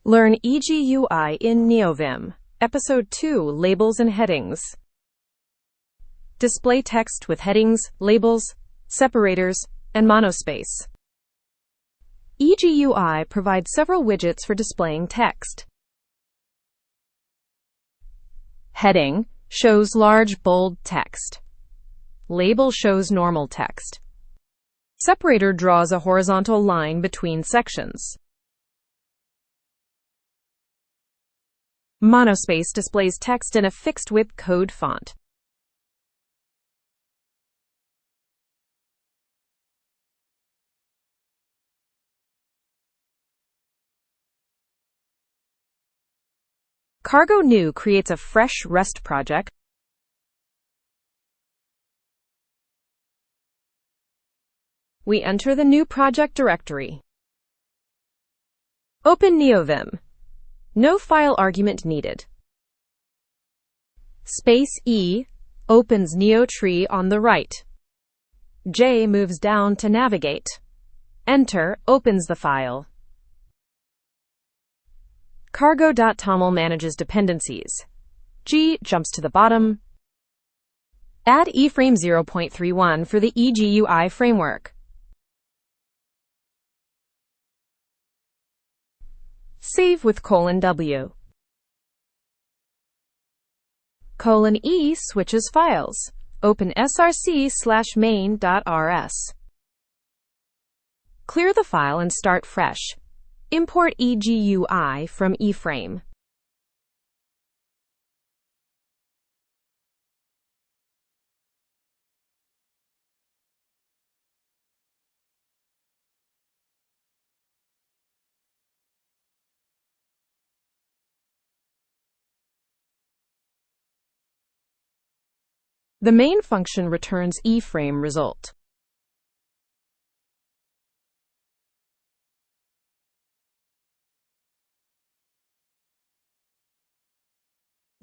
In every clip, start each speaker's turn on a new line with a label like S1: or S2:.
S1: Learn egui in Neovim. Episode 2, Labels and Headings. Display text with headings, labels, separators, and monospace. egui provides several widgets for displaying text. Heading shows large, bold text. Label shows normal text. Separator draws a horizontal line between sections. Monospace displays text in a fixed-width code font. Cargo New creates a fresh Rust project. We enter the new project directory. Open Neovim. No file argument needed. Space E opens NeoTree on the right. J moves down to navigate. Enter opens the file. Cargo.toml manages dependencies. G jumps to the bottom. Add eframe 0.31 for the egui framework. Save with :W. :E switches files. Open src/main.rs. Clear the file and start fresh. Import egui from eframe. The main function returns eframe result.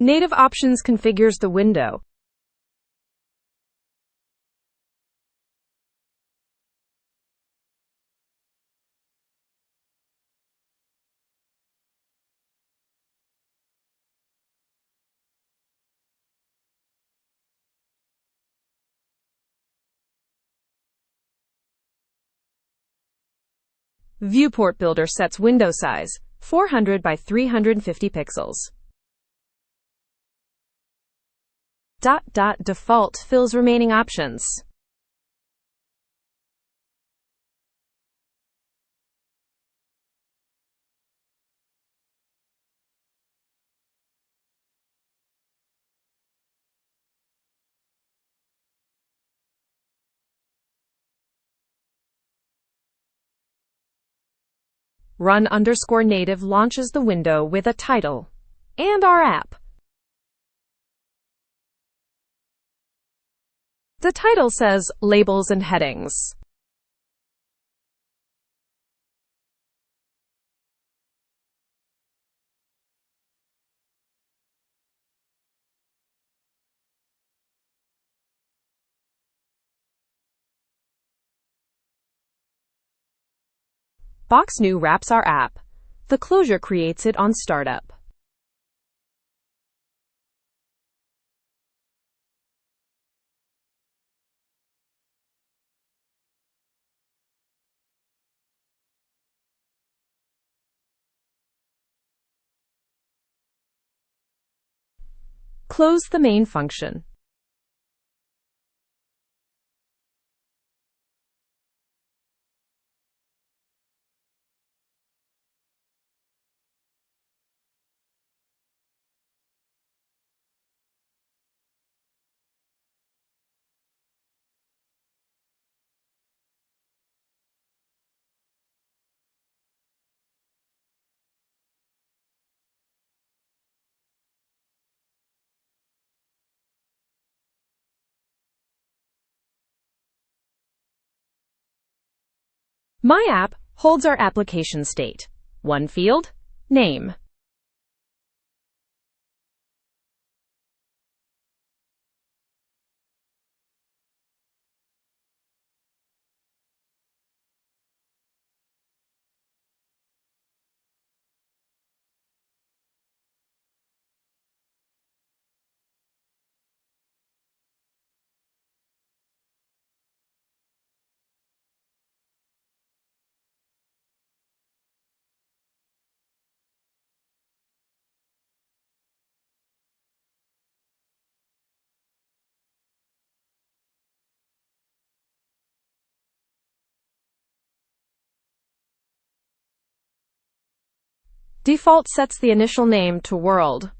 S1: Native Options configures the window. Viewport Builder sets window size 400 by 350 pixels. Default fills remaining options. Run_native launches the window with a title and our app. The title says Labels and Headings. Box New wraps our app. The closure creates it on startup. Close the main function. My app holds our application state. One field, name. Default sets the initial name to world.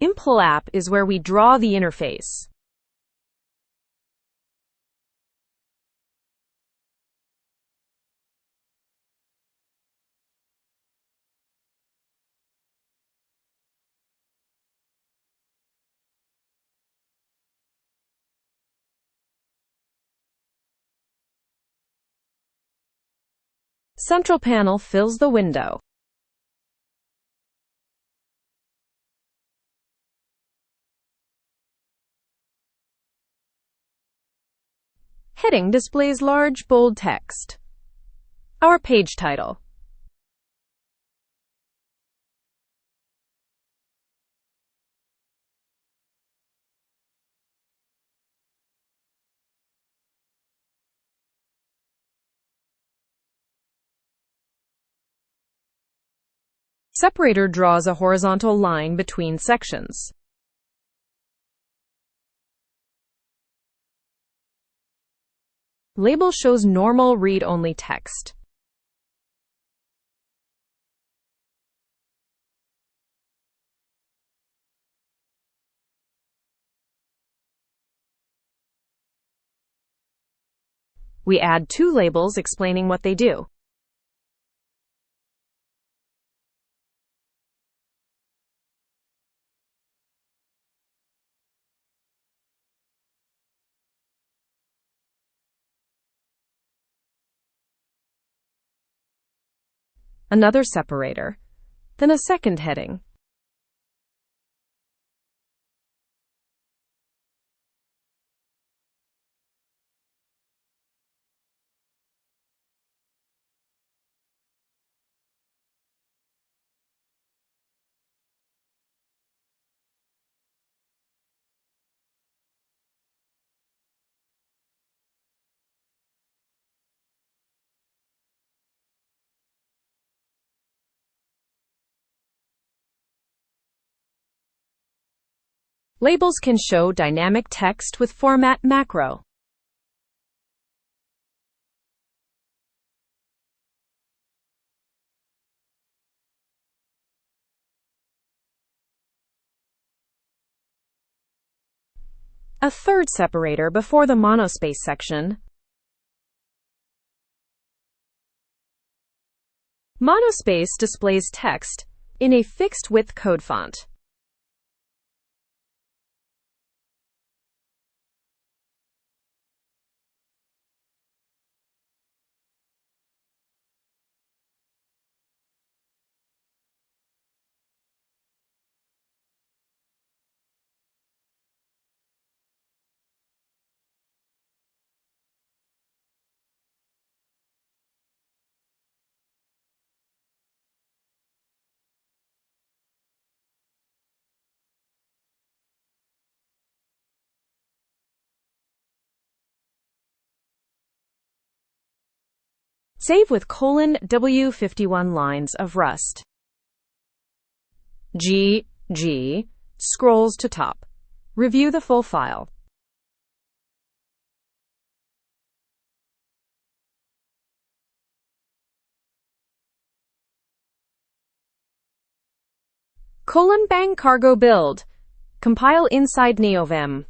S1: ui.app is where we draw the interface. Central panel fills the window. Heading displays large, bold text. Our page title. Separator draws a horizontal line between sections. Label shows normal read-only text. We add two labels explaining what they do. Another separator, then a second heading. Labels can show dynamic text with format macro. A third separator before the monospace section. Monospace displays text in a fixed width code font. Save with :W51 lines of Rust. G scrolls to top. Review the full file. :bang cargo build. Compile inside Neovim.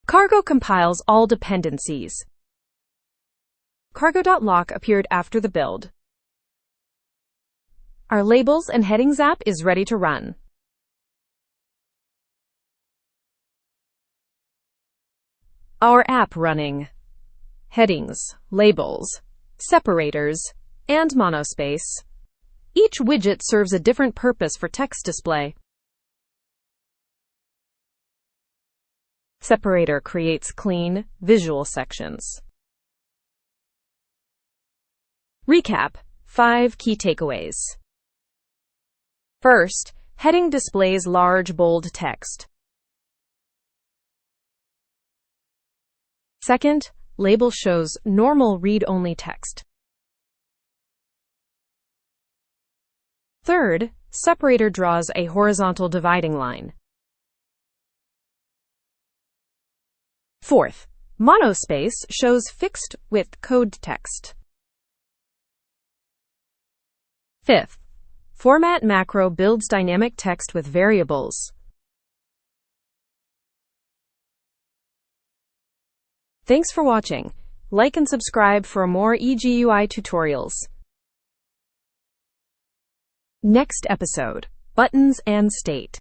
S1: Cargo compiles all dependencies. Cargo.lock appeared after the build. Our Labels and Headings app is ready to run. Our app running. Headings, labels, separators, and monospace. Each widget serves a different purpose for text display. Separator creates clean, visual sections. Recap: 5 key takeaways. First, heading displays large, bold text. Second, label shows normal read-only text. Third, separator draws a horizontal dividing line. Fourth, monospace shows fixed width code text. Fifth, format macro builds dynamic text with variables. Thanks for watching. Like and subscribe for more EGUI tutorials. Next episode: buttons and state.